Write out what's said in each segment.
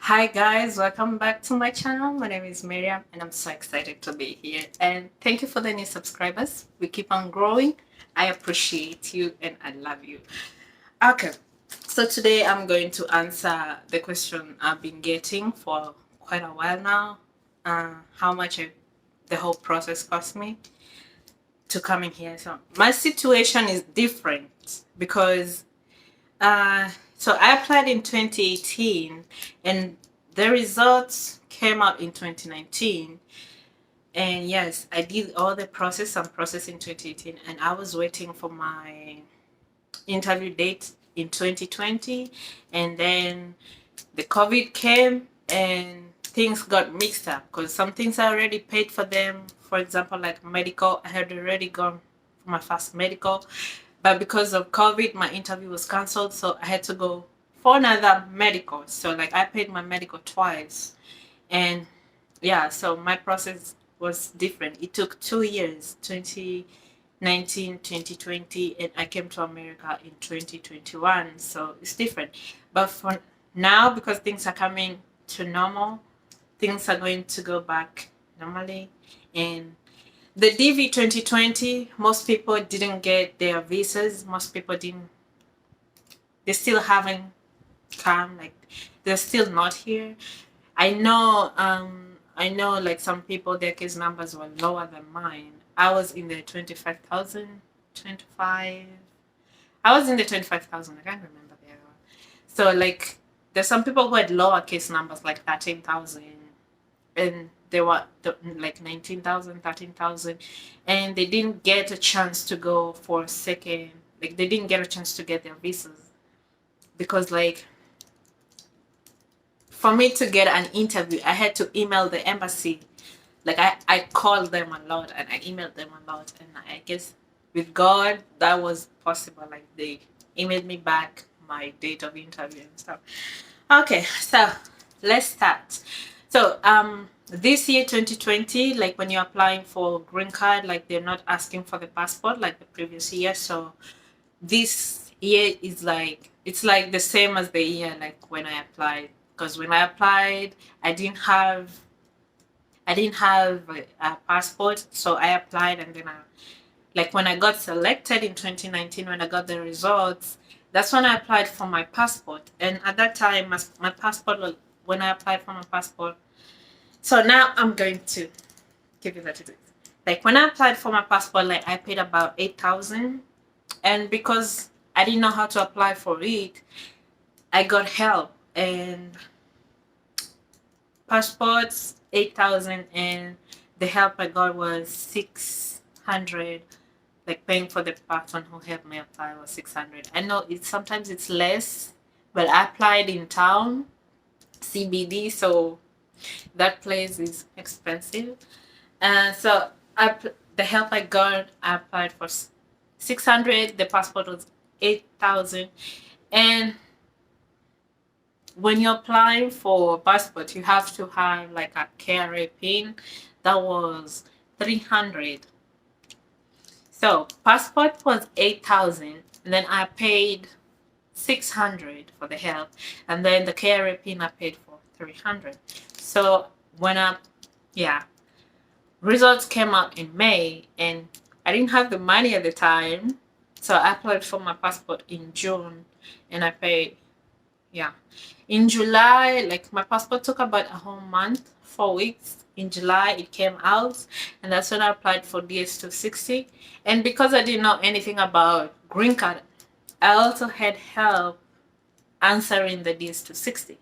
Hi guys, welcome back to my channel. My name is Miriam and I'm so excited to be here. And thank you for the new subscribers. We keep on growing. I appreciate you and I love you. Okay, so today I'm going to answer the question I've been getting for quite a while now. How much the whole process cost me to coming here. So my situation is different because uh, so I applied in 2018 and the results came out in 2019. And yes, I did all the process and process in 2018 and I was waiting for my interview date in 2020, and then the COVID came and things got mixed up because some things I already paid for them. For example, like medical, I had already gone for my first medical, but because of COVID, my interview was cancelled, so I had to go for another medical. So like I paid my medical twice, and yeah, so my process was different. It took 2 years, 2019, 2020, and I came to America in 2021. So it's different. But for now, because things are coming to normal, things are going to go back normally. And the DV 2020, most people didn't get their visas. Most people didn't, they still haven't come, like they're still not here. I know like some people their case numbers were lower than mine. I was in the 25,000, 25. I was in the 25,000. I can't remember the other one. So like there's some people who had lower case numbers like 13,000, and they were like 19,000, 13,000, and they didn't get a chance to go for a second, like they didn't get a chance to get their visas because like for me to get an interview, I had to email the embassy. Like I called them a lot and I emailed them a lot. And I guess with God, that was possible. Like they emailed me back my date of interview and stuff. Okay, so let's start. So this year 2020, like when you're applying for green card, like they're not asking for the passport like the previous year. So this year is like it's like the same as the year like when I applied, because when I applied I didn't have a passport, so I applied, and then like when I got selected in 2019, when I got the results, that's when I applied for my passport. And at that time my passport when I applied for my passport, so now I'm going to give you that. Like when I applied for my passport, like I paid about 8,000, and because I didn't know how to apply for it, I got help. And passports 8,000, and the help I got was 600. Like paying for the person who helped me apply was 600. I know sometimes it's less, but I applied in town, CBD, so that place is expensive. And so the help I got, I applied for 600. The passport was 8,000. And when you're applying for passport, you have to have like a KRA pin. That was 300. So passport was 8,000, and then I paid 600 for the help, and then the KRA pin I paid for 300. So when yeah, results came out in May, and I didn't have the money at the time, so I applied for my passport in June, and I paid, yeah. In July, like my passport took about a whole month, 4 weeks. In July, it came out, and that's when I applied for DS260. And because I didn't know anything about green card, I also had help answering the DS260.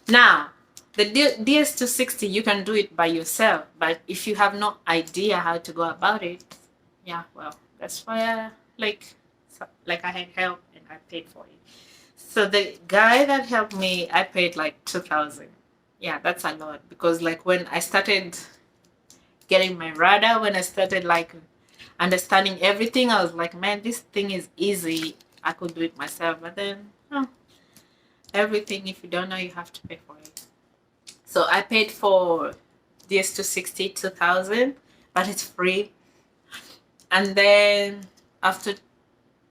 Now, the DS260, you can do it by yourself, but if you have no idea how to go about it, yeah, well, that's why like I had help and I paid for it. So the guy that helped me, I paid like 2,000. Yeah, that's a lot because like when I started getting my radar, when I started like understanding everything, I was like, man, this thing is easy. I could do it myself. But then, everything, if you don't know, you have to pay for it. So I paid for DS260 2,000, but it's free. And then after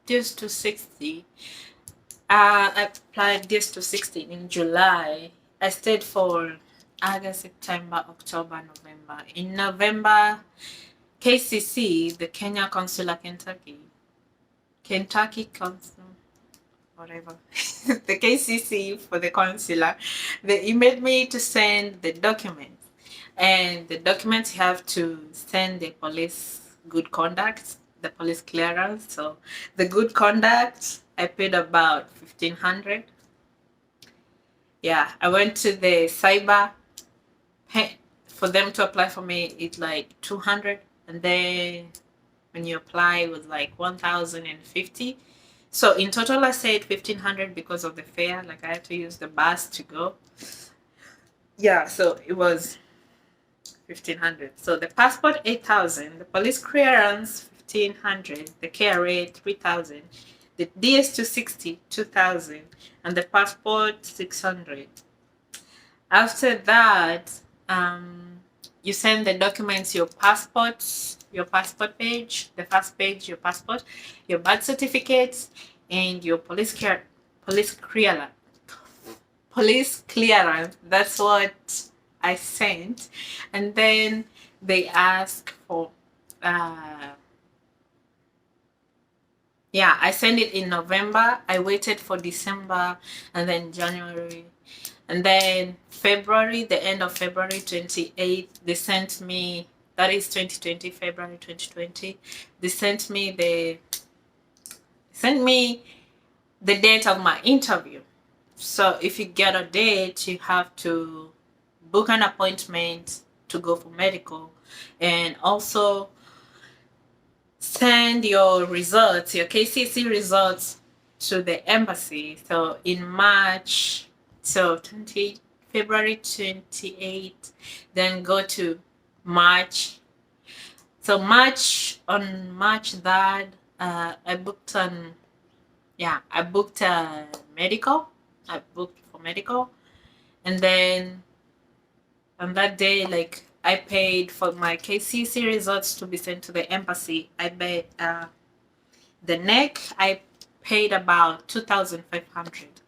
DS260, I applied DS260 in July, I stayed for August, September, October, November. In November, KCC, the Kenya Consular Kentucky Consul, whatever, the KCC for the consular, they emailed me to send the documents. And the documents you have to send the police good conduct, the police clearance. So the good conduct, I paid about 1,500. Yeah, I went to the cyber. For them to apply for me, it's like 200, and then when you apply, it was like 1,050. So in total, I said 1,500 because of the fare. Like I had to use the bus to go. Yeah, so it was 1,500. So the passport 8,000, the police clearance 1,500, the KRA 3,000, the DS260 2,000, and the passport 600. After that, you send the documents, your passport page, the first page, your passport, your birth certificates, and your police clearance. That's what I sent. And then they ask for yeah, I sent it in November. I waited for December and then January. And then February, the end of February 28th, they sent me, that is 2020, February 2020, they sent me the date of my interview. So if you get a date, you have to book an appointment to go for medical, and also send your results, your KCC results, to the embassy. So in March, so February 28th, then go to March. So on March 3rd, I booked a medical. I booked for medical, and then on that day, like I paid for my KCC results to be sent to the embassy. I paid the neck. I paid about 2,500.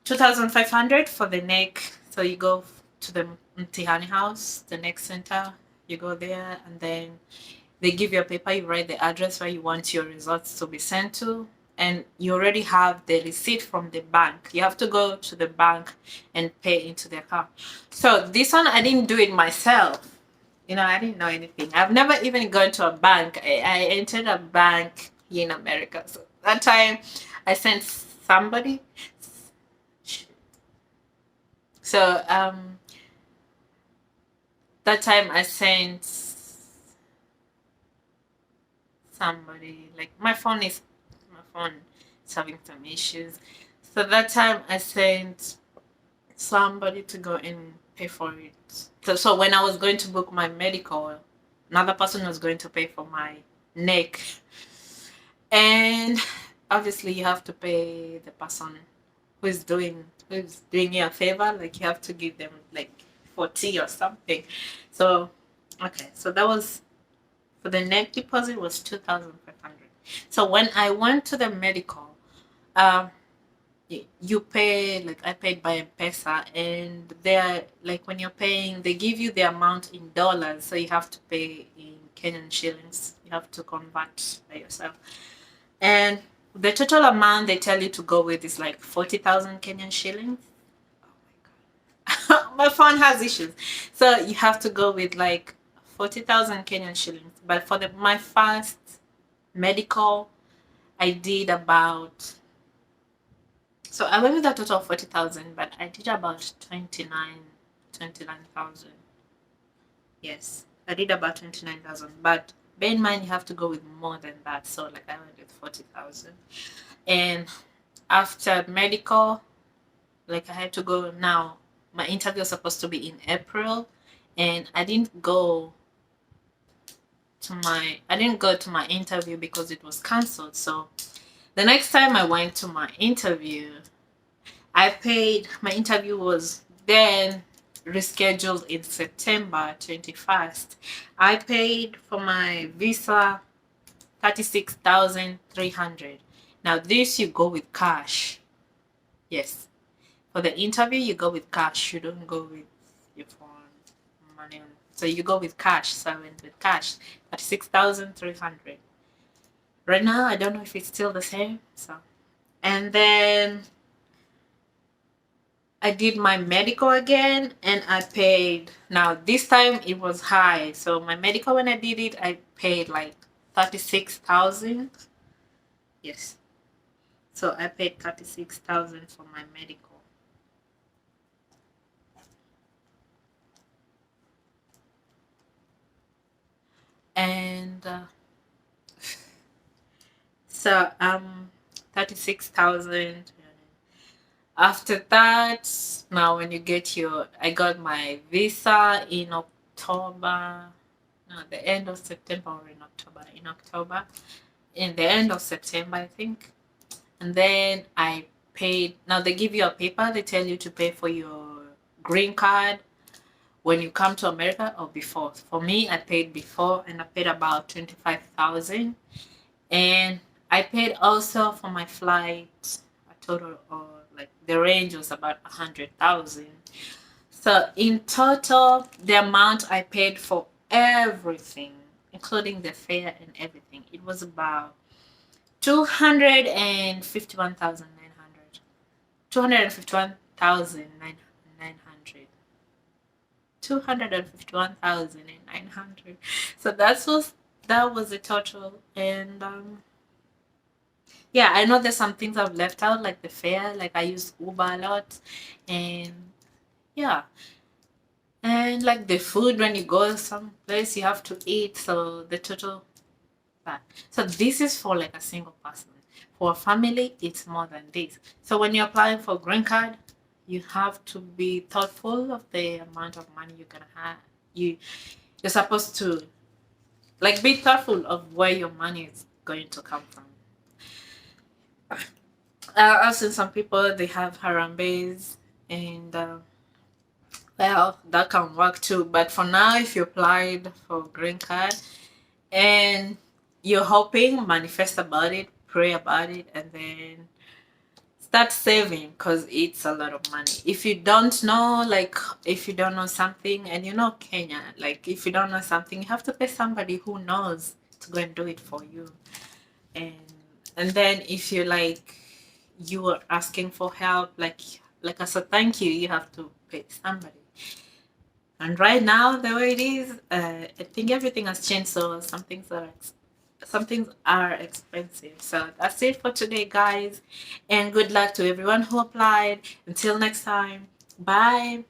2,500 for the neck. So you go to the Mtihani house, the neck center. You go there, and then they give you a paper. You write the address where you want your results to be sent to, and you already have the receipt from the bank. You have to go to the bank and pay into the account. So this one, I didn't do it myself. I didn't know anything. I've never even gone to a bank. I entered a bank here in America. So that time, I sent somebody. So that time I sent somebody, like my phone is having some issues. So that time I sent somebody to go and pay for it. So when I was going to book my medical, another person was going to pay for my neck. And obviously you have to pay the person who's doing you a favor. Like you have to give them like 40 or something. So okay, so that was for the neck deposit was 2,500. So when I went to the medical, you pay, like I paid by M-Pesa, and they're like, when you're paying, they give you the amount in dollars, so you have to pay in Kenyan shillings. You have to convert by yourself, and the total amount they tell you to go with is like 40,000 Kenyan shillings. Oh my god, my phone has issues. So you have to go with like 40,000 Kenyan shillings. But for my first medical, I did about, so I went with a total of 40,000, but I did about 29,000. Yes, I did about 29,000. But bear in mind, you have to go with more than that. So like I went with 40,000. And after medical, like I had to go now. My interview was supposed to be in April, and I didn't go to my interview because it was cancelled. So the next time I went to my interview, I paid. My interview was then rescheduled in September 21st. I paid for my visa 36,300. Now this you go with cash. Yes. For the interview, you go with cash. You don't go with your phone money. So you go with cash. So I went with cash. 36,300. Right now, I don't know if it's still the same. So, and then I did my medical again, and I paid. Now this time it was high. So my medical, when I did it, I paid like 36,000. Yes. So I paid 36,000 for my medical. And so 36,000. After that, now when you get your, I got my visa in October. No, the end of September or in October. In October, in the end of September, I think. And then I paid. Now they give you a paper. They tell you to pay for your green card when you come to America or before. For me, I paid before, and I paid about 25,000. And I paid also for my flight a total of, like, the range was about 100,000. So in total, the amount I paid for everything, including the fare and everything, it was about 251,900. 251,900. 251,900. So that was the total. And yeah, I know there's some things I've left out, like the fare. Like I use Uber a lot, and yeah, and like the food, when you go someplace you have to eat. So the total that. So this is for like a single person. For a family, it's more than this. So when you're applying for green card, you have to be thoughtful of the amount of money you're gonna have. You're supposed to, like, be thoughtful of where your money is going to come from. I've seen some people, they have Harambes, and well, that can work too. But for now, if you applied for green card and you're hoping, manifest about it, pray about it, and then start saving, because it's a lot of money. If you don't know, like, if you don't know something, and you know Kenya, like, if you don't know something, you have to pay somebody who knows to go and do it for you. And then if you, like, you are asking for help, like as a thank you, you have to pay somebody. And right now, the way it is, I think everything has changed. So some things are expensive. So that's it for today, guys. And good luck to everyone who applied. Until next time, bye.